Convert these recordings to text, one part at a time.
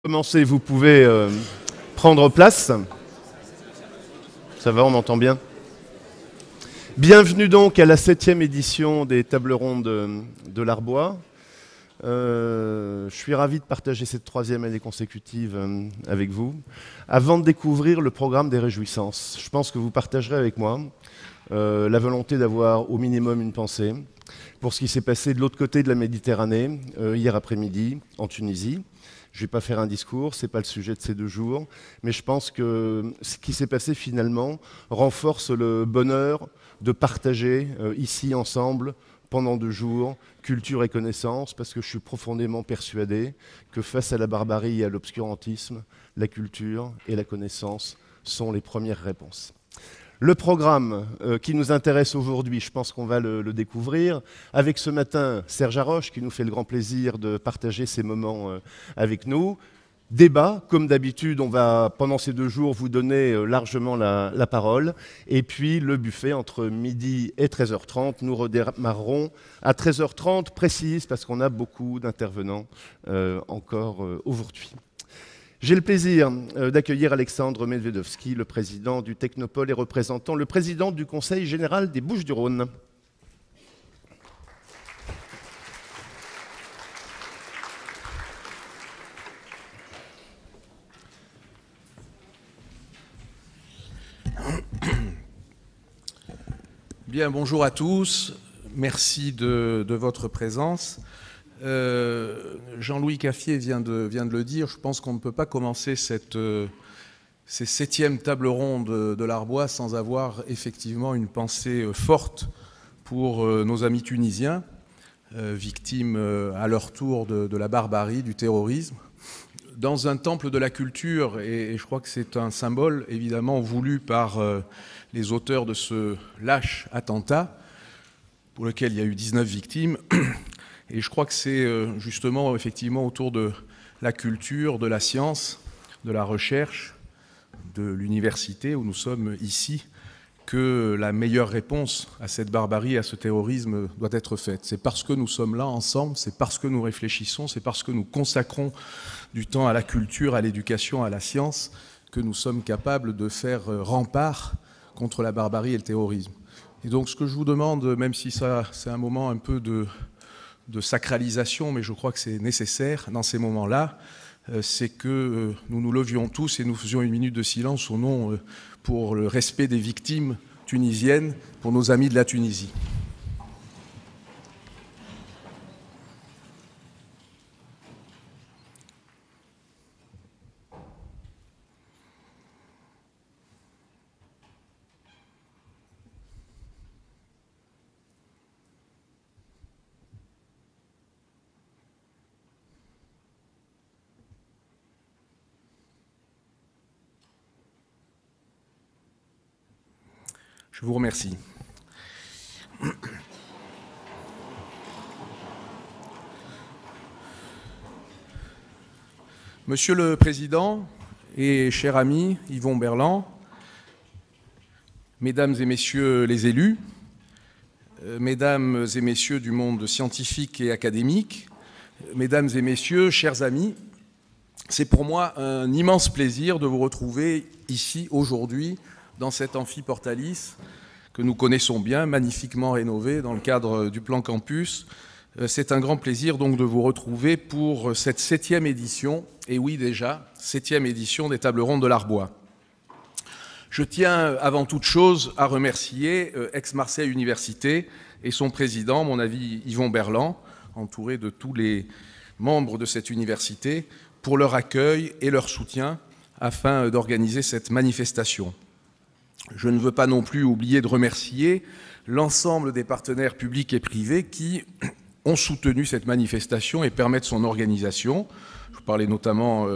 Commencez, vous pouvez prendre place. Ça va, on m'entend bien? Bienvenue donc à la 7e édition des Tables Rondes de l'Arbois. Je suis ravi de partager cette 3e année consécutive avec vous. Avant de découvrir le programme des Réjouissances, je pense que vous partagerez avec moi la volonté d'avoir au minimum une pensée pour ce qui s'est passé de l'autre côté de la Méditerranée hier après-midi en Tunisie. Je ne vais pas faire un discours, ce n'est pas le sujet de ces 2 jours, mais je pense que ce qui s'est passé finalement renforce le bonheur de partager ici ensemble pendant 2 jours culture et connaissance, parce que je suis profondément persuadé que face à la barbarie et à l'obscurantisme, la culture et la connaissance sont les premières réponses. Le programme qui nous intéresse aujourd'hui, je pense qu'on va le découvrir, avec ce matin Serge Haroche qui nous fait le grand plaisir de partager ces moments avec nous. Débat, comme d'habitude, on va pendant ces 2 jours vous donner largement la parole. Et puis le buffet entre midi et 13h30, nous redémarrerons à 13h30 précise parce qu'on a beaucoup d'intervenants encore aujourd'hui. J'ai le plaisir d'accueillir Alexandre Medvedovski, le président du Technopole et représentant le président du Conseil général des Bouches-du-Rhône. Bien, bonjour à tous. Merci de votre présence. Jean-Louis Caffier vient de le dire, je pense qu'on ne peut pas commencer ces 7e tables rondes de l'Arbois sans avoir effectivement une pensée forte pour nos amis tunisiens, victimes à leur tour de la barbarie, du terrorisme, dans un temple de la culture, et je crois que c'est un symbole évidemment voulu par les auteurs de ce lâche attentat, pour lequel il y a eu 19 victimes. Et je crois que c'est justement, effectivement, autour de la culture, de la science, de la recherche, de l'université où nous sommes ici, que la meilleure réponse à cette barbarie, à ce terrorisme doit être faite. C'est parce que nous sommes là ensemble, c'est parce que nous réfléchissons, c'est parce que nous consacrons du temps à la culture, à l'éducation, à la science, que nous sommes capables de faire rempart contre la barbarie et le terrorisme. Et donc ce que je vous demande, même si ça c'est un moment un peu de sacralisation, mais je crois que c'est nécessaire dans ces moments-là, c'est que nous nous levions tous et nous faisions une minute de silence au nom pour le respect des victimes tunisiennes, pour nos amis de la Tunisie. Je vous remercie. Monsieur le Président et cher ami Yvon Berland, Mesdames et Messieurs les élus, Mesdames et Messieurs du monde scientifique et académique, Mesdames et Messieurs, chers amis, c'est pour moi un immense plaisir de vous retrouver ici aujourd'hui dans cet amphi Portalis que nous connaissons bien, magnifiquement rénové dans le cadre du plan Campus. C'est un grand plaisir donc de vous retrouver pour cette 7e édition, et oui déjà, 7e édition des Tables Rondes de l'Arbois. Je tiens avant toute chose à remercier Aix-Marseille Université et son président, mon ami Yvon Berland, entouré de tous les membres de cette université, pour leur accueil et leur soutien afin d'organiser cette manifestation. Je ne veux pas non plus oublier de remercier l'ensemble des partenaires publics et privés qui ont soutenu cette manifestation et permettent son organisation. Je parlais notamment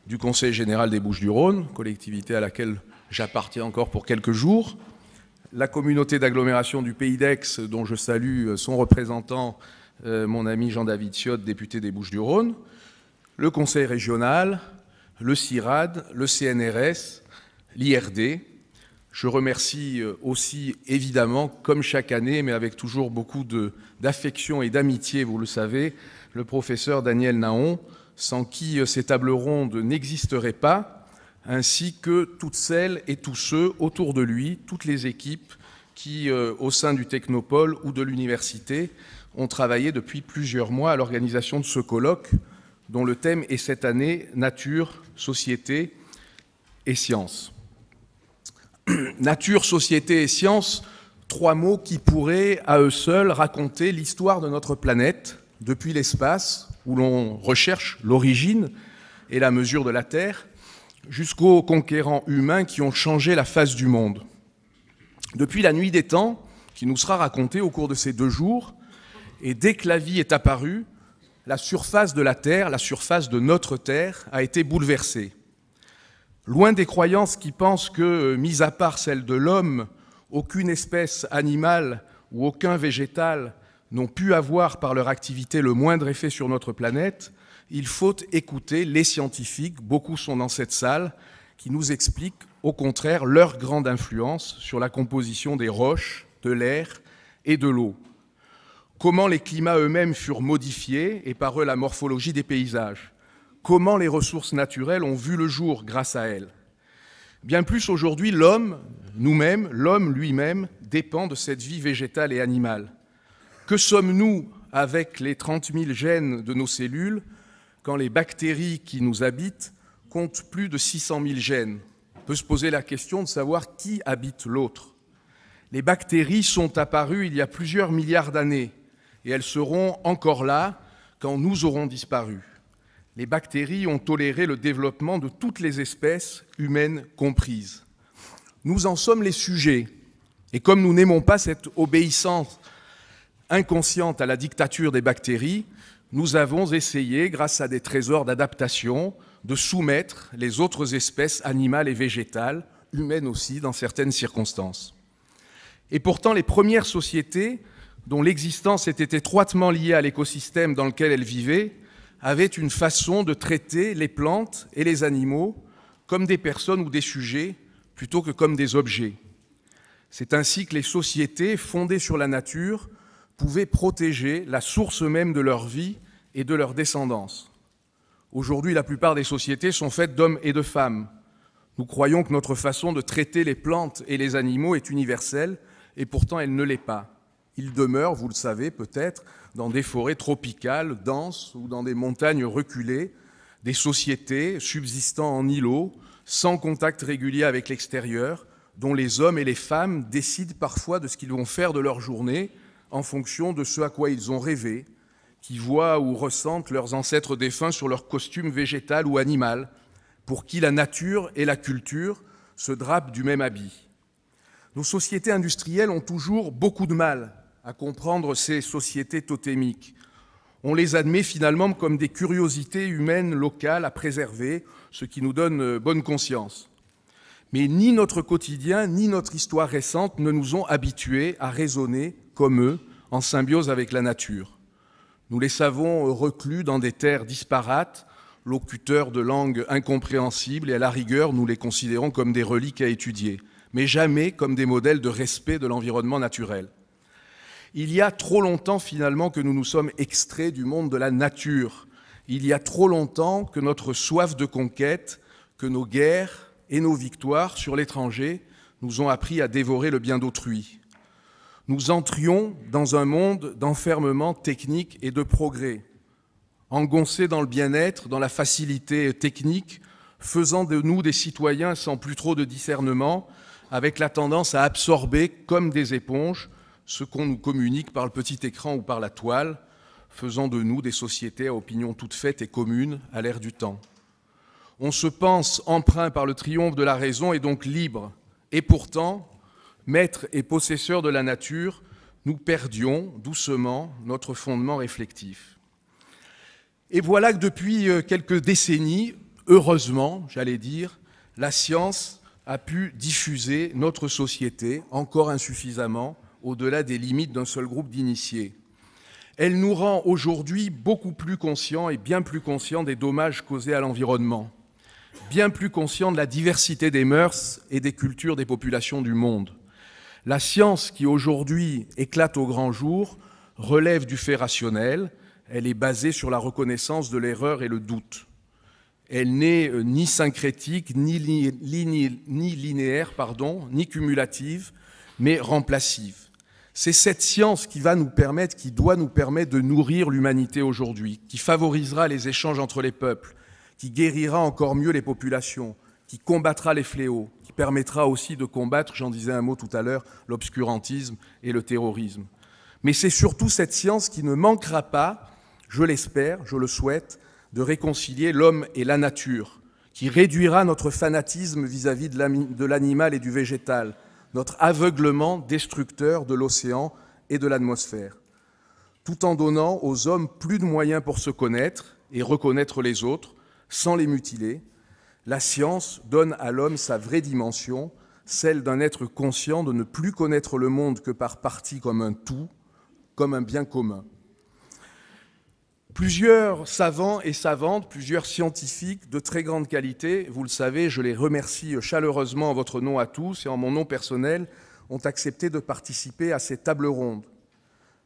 du Conseil général des Bouches-du-Rhône, collectivité à laquelle j'appartiens encore pour quelques jours, la communauté d'agglomération du Pays d'Aix, dont je salue son représentant, mon ami Jean-David Ciotte, député des Bouches-du-Rhône, le Conseil régional, le CIRAD, le CNRS, l'IRD. Je remercie aussi, évidemment, comme chaque année, mais avec toujours beaucoup d'affection et d'amitié, vous le savez, le professeur Daniel Nahon, sans qui ces tables rondes n'existeraient pas, ainsi que toutes celles et tous ceux autour de lui, toutes les équipes qui, au sein du Technopole ou de l'université, ont travaillé depuis plusieurs mois à l'organisation de ce colloque, dont le thème est cette année « Nature, société et sciences ». Nature, société et sciences, trois mots qui pourraient, à eux seuls, raconter l'histoire de notre planète, depuis l'espace, où l'on recherche l'origine et la mesure de la Terre, jusqu'aux conquérants humains qui ont changé la face du monde. Depuis la nuit des temps, qui nous sera racontée au cours de ces 2 jours, et dès que la vie est apparue, la surface de la Terre, la surface de notre Terre, a été bouleversée. Loin des croyances qui pensent que, mis à part celle de l'homme, aucune espèce animale ou aucun végétal n'ont pu avoir par leur activité le moindre effet sur notre planète, il faut écouter les scientifiques, beaucoup sont dans cette salle, qui nous expliquent au contraire leur grande influence sur la composition des roches, de l'air et de l'eau. Comment les climats eux-mêmes furent modifiés et par eux la morphologie des paysages. Comment les ressources naturelles ont vu le jour grâce à elles. Bien plus aujourd'hui, l'homme, nous-mêmes, l'homme lui-même, dépend de cette vie végétale et animale. Que sommes-nous avec les 30 000 gènes de nos cellules quand les bactéries qui nous habitent comptent plus de 600 000 gènes? On peut se poser la question de savoir qui habite l'autre. Les bactéries sont apparues il y a plusieurs milliards d'années et elles seront encore là quand nous aurons disparu. Les bactéries ont toléré le développement de toutes les espèces, humaines comprises. Nous en sommes les sujets. Et comme nous n'aimons pas cette obéissance inconsciente à la dictature des bactéries, nous avons essayé, grâce à des trésors d'adaptation, de soumettre les autres espèces animales et végétales, humaines aussi dans certaines circonstances. Et pourtant, les premières sociétés, dont l'existence était étroitement liée à l'écosystème dans lequel elles vivaient, avaient une façon de traiter les plantes et les animaux comme des personnes ou des sujets, plutôt que comme des objets. C'est ainsi que les sociétés fondées sur la nature pouvaient protéger la source même de leur vie et de leur descendance. Aujourd'hui, la plupart des sociétés sont faites d'hommes et de femmes. Nous croyons que notre façon de traiter les plantes et les animaux est universelle, et pourtant elle ne l'est pas. Ils demeurent, vous le savez peut-être, dans des forêts tropicales denses ou dans des montagnes reculées, des sociétés subsistant en îlots, sans contact régulier avec l'extérieur, dont les hommes et les femmes décident parfois de ce qu'ils vont faire de leur journée en fonction de ce à quoi ils ont rêvé, qui voient ou ressentent leurs ancêtres défunts sur leur costume végétal ou animal, pour qui la nature et la culture se drapent du même habit. Nos sociétés industrielles ont toujours beaucoup de mal à comprendre ces sociétés totémiques. On les admet finalement comme des curiosités humaines locales à préserver, ce qui nous donne bonne conscience. Mais ni notre quotidien, ni notre histoire récente ne nous ont habitués à raisonner comme eux, en symbiose avec la nature. Nous les savons reclus dans des terres disparates, locuteurs de langues incompréhensibles, et à la rigueur, nous les considérons comme des reliques à étudier, mais jamais comme des modèles de respect de l'environnement naturel. Il y a trop longtemps finalement que nous nous sommes extraits du monde de la nature. Il y a trop longtemps que notre soif de conquête, que nos guerres et nos victoires sur l'étranger nous ont appris à dévorer le bien d'autrui. Nous entrions dans un monde d'enfermement technique et de progrès, engoncés dans le bien-être, dans la facilité technique, faisant de nous des citoyens sans plus trop de discernement, avec la tendance à absorber comme des éponges ce qu'on nous communique par le petit écran ou par la toile, faisant de nous des sociétés à opinion toute faite et commune à l'ère du temps. On se pense empreint par le triomphe de la raison et donc libre, et pourtant, maîtres et possesseurs de la nature, nous perdions doucement notre fondement réflectif. Et voilà que depuis quelques décennies, heureusement, j'allais dire, la science a pu diffuser notre société, encore insuffisamment, au-delà des limites d'un seul groupe d'initiés. Elle nous rend aujourd'hui beaucoup plus conscients et bien plus conscients des dommages causés à l'environnement, bien plus conscients de la diversité des mœurs et des cultures des populations du monde. La science qui aujourd'hui éclate au grand jour relève du fait rationnel, Elle est basée sur la reconnaissance de l'erreur et le doute. Elle n'est ni syncrétique, ni linéaire, ni cumulative, mais remplacive. C'est cette science qui doit nous permettre de nourrir l'humanité aujourd'hui, qui favorisera les échanges entre les peuples, qui guérira encore mieux les populations, qui combattra les fléaux, qui permettra aussi de combattre, j'en disais un mot tout à l'heure, l'obscurantisme et le terrorisme. Mais c'est surtout cette science qui ne manquera pas, je l'espère, je le souhaite, de réconcilier l'homme et la nature, qui réduira notre fanatisme vis-à-vis de l'animal et du végétal, notre aveuglement destructeur de l'océan et de l'atmosphère, tout en donnant aux hommes plus de moyens pour se connaître et reconnaître les autres, sans les mutiler. La science donne à l'homme sa vraie dimension, celle d'un être conscient de ne plus connaître le monde que par partie comme un tout, comme un bien commun. Plusieurs savants et savantes, plusieurs scientifiques de très grande qualité, vous le savez, je les remercie chaleureusement en votre nom à tous et en mon nom personnel, ont accepté de participer à ces tables rondes.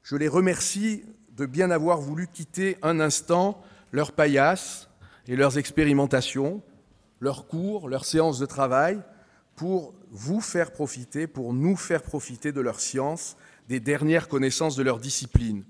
Je les remercie de bien avoir voulu quitter un instant leur paillasse et leurs expérimentations, leurs cours, leurs séances de travail, pour vous faire profiter, pour nous faire profiter de leur science, des dernières connaissances de leur discipline.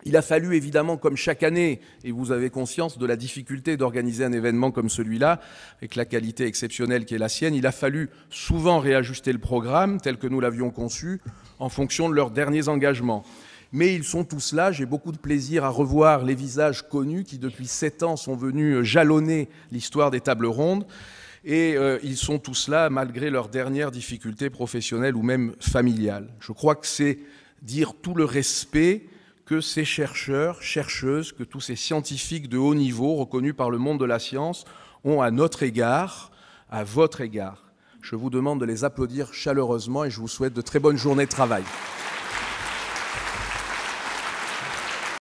Il a fallu évidemment, comme chaque année, et vous avez conscience de la difficulté d'organiser un événement comme celui-là, avec la qualité exceptionnelle qui est la sienne, il a fallu souvent réajuster le programme tel que nous l'avions conçu en fonction de leurs derniers engagements. Mais ils sont tous là, j'ai beaucoup de plaisir à revoir les visages connus qui depuis 7 ans sont venus jalonner l'histoire des tables rondes, et ils sont tous là malgré leurs dernières difficultés professionnelles ou même familiales. Je crois que c'est dire tout le respect que ces chercheurs, chercheuses, que tous ces scientifiques de haut niveau reconnus par le monde de la science ont à notre égard, à votre égard. Je vous demande de les applaudir chaleureusement et je vous souhaite de très bonnes journées de travail.